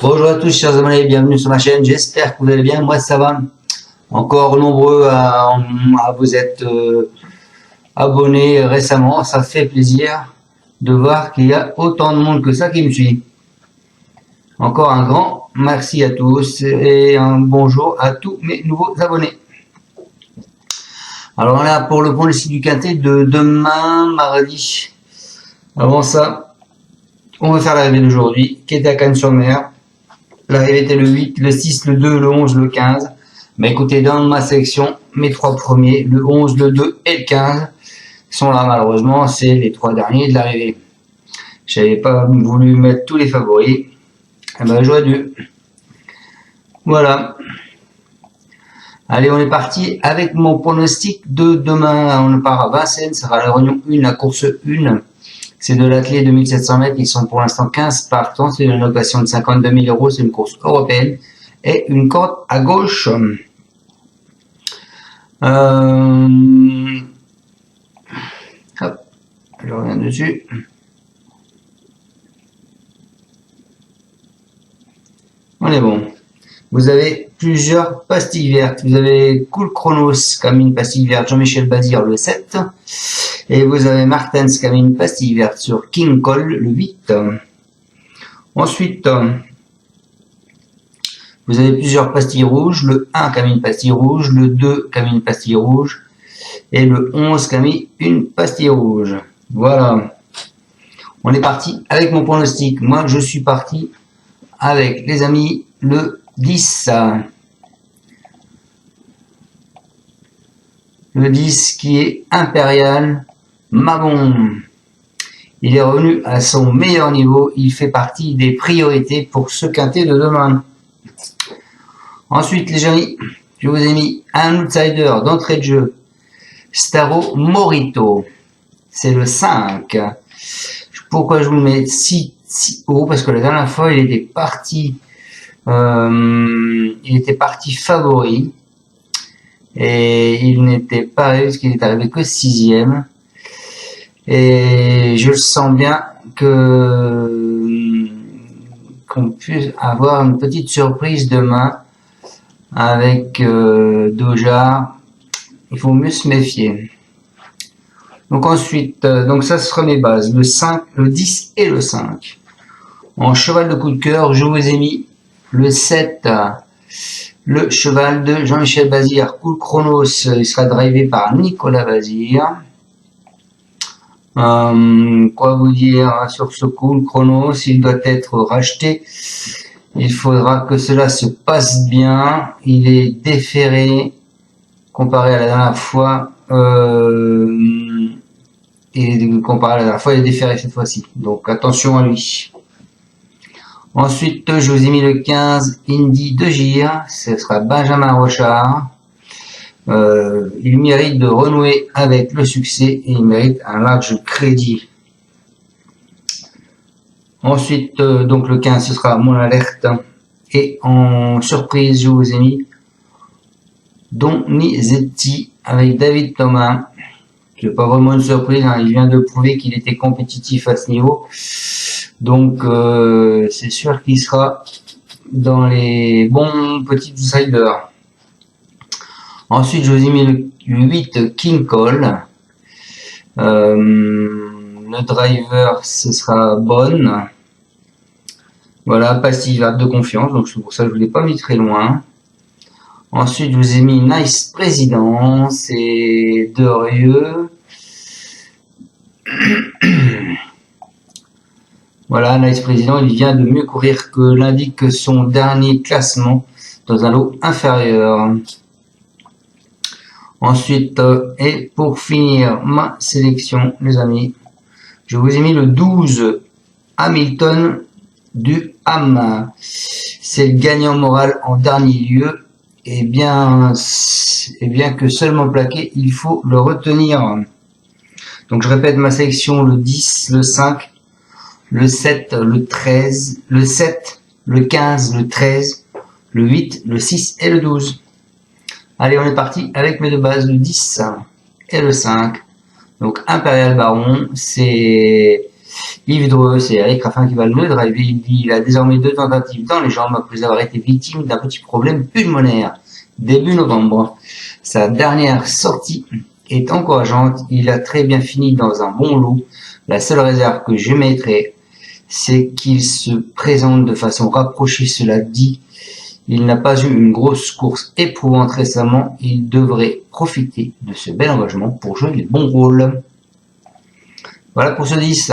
Bonjour à tous chers abonnés, bienvenue sur ma chaîne, j'espère que vous allez bien, moi ça va. Encore nombreux à vous être abonnés récemment, ça fait plaisir de voir qu'il y a autant de monde que ça qui me suit. Encore un grand merci à tous et un bonjour à tous mes nouveaux abonnés. Alors là pour le pronostic du quintet de demain mardi. Avant ça, on va faire l'arrivée d'aujourd'hui qui était à Cannes-sur-Mer. L'arrivée était le 8, le 6, le 2, le 11, le 15. Mais écoutez, dans ma sélection, mes trois premiers, le 11, le 2 et le 15, sont là malheureusement, c'est les trois derniers de l'arrivée. J'avais pas voulu mettre tous les favoris. Eh ben, j'aurais dû. Voilà. Allez, on est parti avec mon pronostic de demain. On part à Vincennes, ça sera la réunion 1, la course 1. C'est de l'athlé 2700 mètres, ils sont pour l'instant 15 partants, c'est une location de 52 000 €, c'est une course européenne et une corde à gauche. Hop, je reviens dessus. On est bon. Vous avez plusieurs pastilles vertes. Vous avez Cool Chronos comme une pastille verte, Jean-Michel Bazir le 7. Et vous avez Martens qui a mis une pastille verte sur King Cole le 8. Ensuite, vous avez plusieurs pastilles rouges. Le 1 qui a mis une pastille rouge, le 2 qui a mis une pastille rouge et le 11 qui a mis une pastille rouge. Voilà. On est parti avec mon pronostic. Moi, je suis parti avec, les amis, le 10. Le 10 qui est Impérial Mabon. Il est revenu à son meilleur niveau. Il fait partie des priorités pour ce quintet de demain. Ensuite, les amis, je vous ai mis un outsider d'entrée de jeu. Staro Morito. C'est le 5. Pourquoi je vous le mets si haut? Parce que la dernière fois, il était parti favori. Et il n'était pas arrivé parce qu'il est arrivé que 6e. Et je le sens bien qu'on puisse avoir une petite surprise demain avec Doja. Il faut mieux se méfier. Donc ensuite, donc ça sera mes bases, le 5, le 10 et le 5. En cheval de coup de cœur, je vous ai mis le 7. Le cheval de Jean-Michel Bazir, Cool Chronos, il sera drivé par Nicolas Bazir. Quoi vous dire sur ce Cool Chronos? Il doit être racheté. Il faudra que cela se passe bien. Il est déféré comparé à la dernière fois. Et comparé à la dernière fois, il est déféré cette fois-ci. Donc attention à lui. Ensuite, je vous ai mis le 15 Indy de Gire, ce sera Benjamin Rochard. Il mérite de renouer avec le succès et il mérite un large crédit. Ensuite, donc le 15, ce sera Mon Alerte. Et en surprise, je vous ai mis Donizetti avec David Thomas. C'est pas vraiment une surprise, hein, il vient de prouver qu'il était compétitif à ce niveau. Donc c'est sûr qu'il sera dans les bons petits outsiders. Ensuite, je vous ai mis le 8 King Cole. Le driver, ce sera Bonne. Voilà, pastille verte de confiance, donc c'est pour ça que je ne l'ai pas mis très loin. Ensuite, je vous ai mis Nice Président, c'est Derieux. Voilà, Nice Président, il vient de mieux courir que l'indique son dernier classement dans un lot inférieur. Ensuite, et pour finir ma sélection, les amis, je vous ai mis le 12 Hamilton du Ham. C'est le gagnant moral en dernier lieu. Et bien que seulement plaqué, il faut le retenir. Donc je répète ma sélection, le 10, le 5, le 7, le 13, le 7, le 15, le 13, le 8, le 6 et le 12. Allez, on est parti avec mes deux bases, le 10 et le 5. Donc Impérial Baron, c'est Yves Dreux, c'est Eric Raffin qui va le driver. Il dit il a désormais 2 tentatives dans les jambes après avoir été victime d'un petit problème pulmonaire. Début novembre. Sa dernière sortie est encourageante. Il a très bien fini dans un bon lot. La seule réserve que je mettrais, c'est qu'il se présente de façon rapprochée. Cela dit, il n'a pas eu une grosse course éprouvante récemment. Il devrait profiter de ce bel engagement pour jouer les bons rôles. Voilà pour ce 10.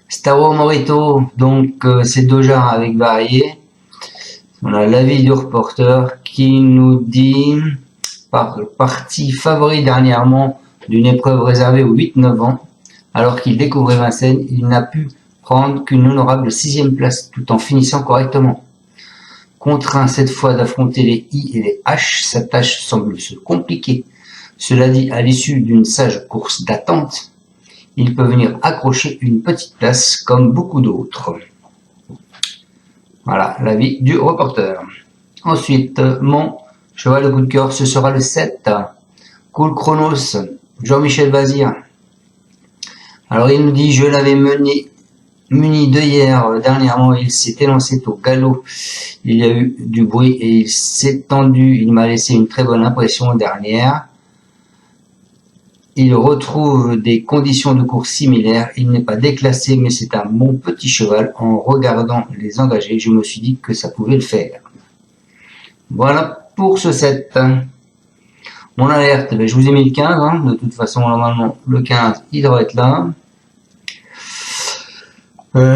Staro Morito, donc c'est Doja avec varié. On a l'avis du reporter qui nous dit parti favori dernièrement d'une épreuve réservée aux 8-9 ans, alors qu'il découvrait Vincennes, il n'a pu prendre qu'une honorable 6e place tout en finissant correctement. Contraint cette fois d'affronter les I et les H, sa tâche semble se compliquer. Cela dit, à l'issue d'une sage course d'attente, il peut venir accrocher une petite place comme beaucoup d'autres. Voilà l'avis du reporter. Ensuite, mon cheval de coup de cœur, ce sera le 7. Cool Chronos, Jean-Michel Bazir. Alors il nous dit, je l'avais muni de hier dernièrement, il s'est élancé au galop. Il y a eu du bruit et il s'est tendu. Il m'a laissé une très bonne impression dernière. Il retrouve des conditions de course similaires. Il n'est pas déclassé, mais c'est un bon petit cheval. En regardant les engagés, je me suis dit que ça pouvait le faire. Voilà pour ce 7. Mon alerte, je vous ai mis le 15. De toute façon, normalement, le 15, il doit être là.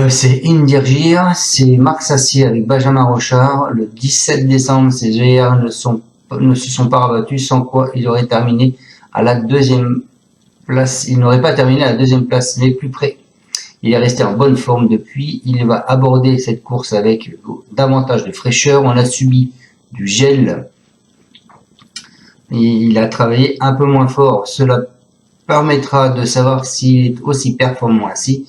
C'est Indirgir, c'est Marc Sassier avec Benjamin Rochard. Le 17 décembre, ces GR ne se sont pas rabattus, sans quoi il aurait terminé à la 2e place. Il n'aurait pas terminé à la 2e place, mais plus près. Il est resté en bonne forme depuis. Il va aborder cette course avec davantage de fraîcheur. On a subi du gel. Il a travaillé un peu moins fort. Cela permettra de savoir s'il est aussi performant ainsi.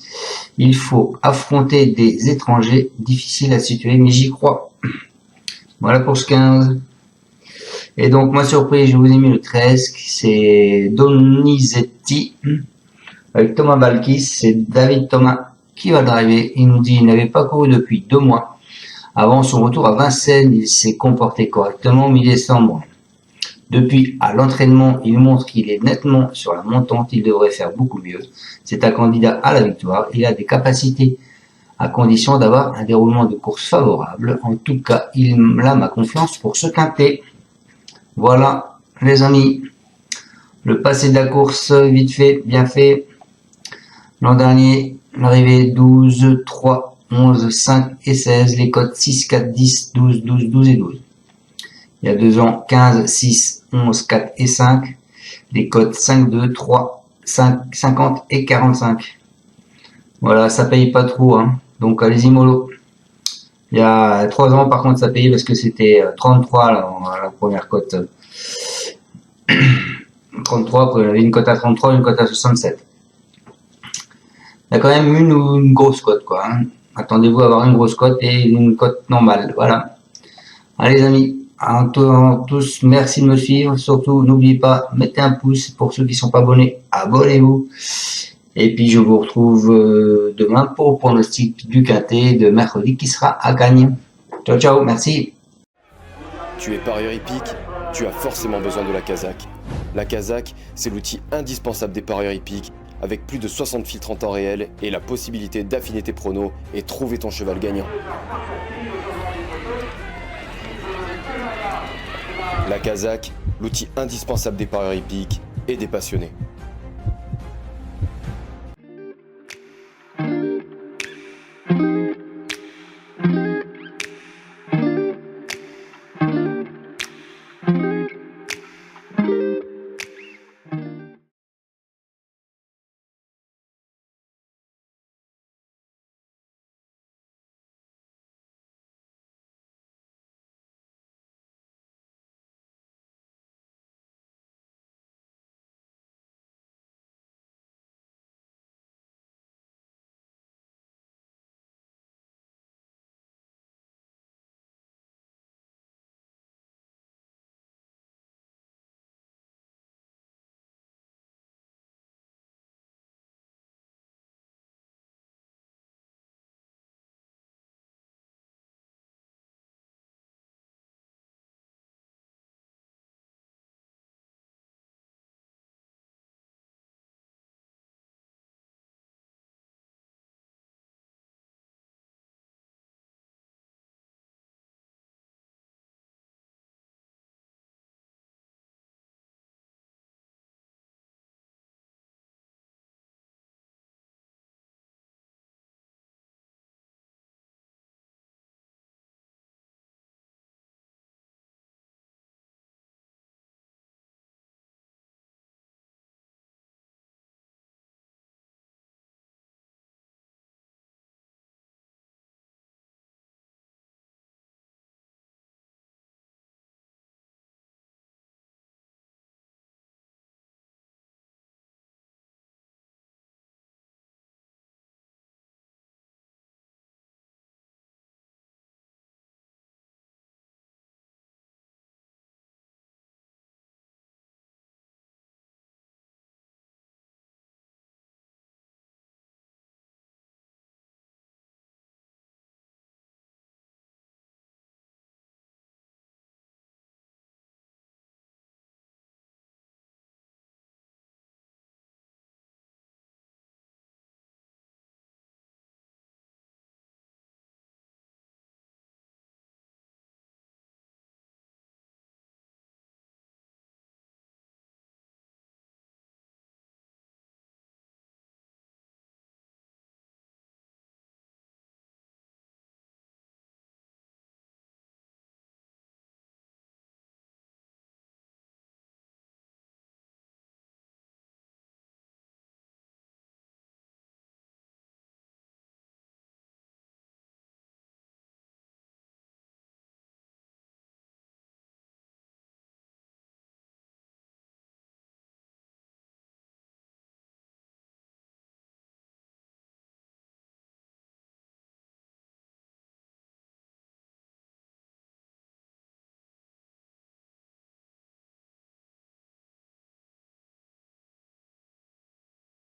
Il faut affronter des étrangers difficiles à situer, mais j'y crois. Voilà pour ce 15. Et donc, ma surprise, je vous ai mis le 13, c'est Donizetti avec Thomas Balkis. C'est David Thomas qui va driver. Il nous dit qu'il n'avait pas couru depuis 2 mois. Avant son retour à Vincennes, il s'est comporté correctement mi-décembre. Depuis, à l'entraînement, il montre qu'il est nettement sur la montante. Il devrait faire beaucoup mieux. C'est un candidat à la victoire. Il a des capacités à condition d'avoir un déroulement de course favorable. En tout cas, il a ma confiance pour ce quintet. Voilà, les amis. Le passé de la course, vite fait, bien fait. L'an dernier, l'arrivée 12, 3, 11, 5 et 16. Les codes 6, 4, 10, 12, 12, 12 et 12. Il y a 2 ans, 15, 6, 11, 4 et 5. Les codes 5, 2, 3, 5, 50 et 45. Voilà, ça paye pas trop, hein. Donc allez-y mollo. Il y a 3 ans, par contre, ça payait parce que c'était 33 la première cote. 33, après, il y avait une cote à 33, une cote à 67. Il y a quand même une grosse cote, quoi. Hein. Attendez-vous à avoir une grosse cote et une cote normale. Voilà. Allez, les amis. À tous, merci de me suivre. Surtout, n'oubliez pas, mettez un pouce. Pour ceux qui sont pas abonnés, abonnez-vous. Et puis, je vous retrouve demain pour le pronostic du quintet de mercredi qui sera à gagner. Ciao, ciao, merci. Tu es parieur hippique, tu as forcément besoin de la Kazakh. La Kazakh, c'est l'outil indispensable des parieurs hippiques, avec plus de 60 filtres en temps réel et la possibilité d'affiner tes pronos et trouver ton cheval gagnant. La Kazakh, l'outil indispensable des parieurs hippiques et des passionnés.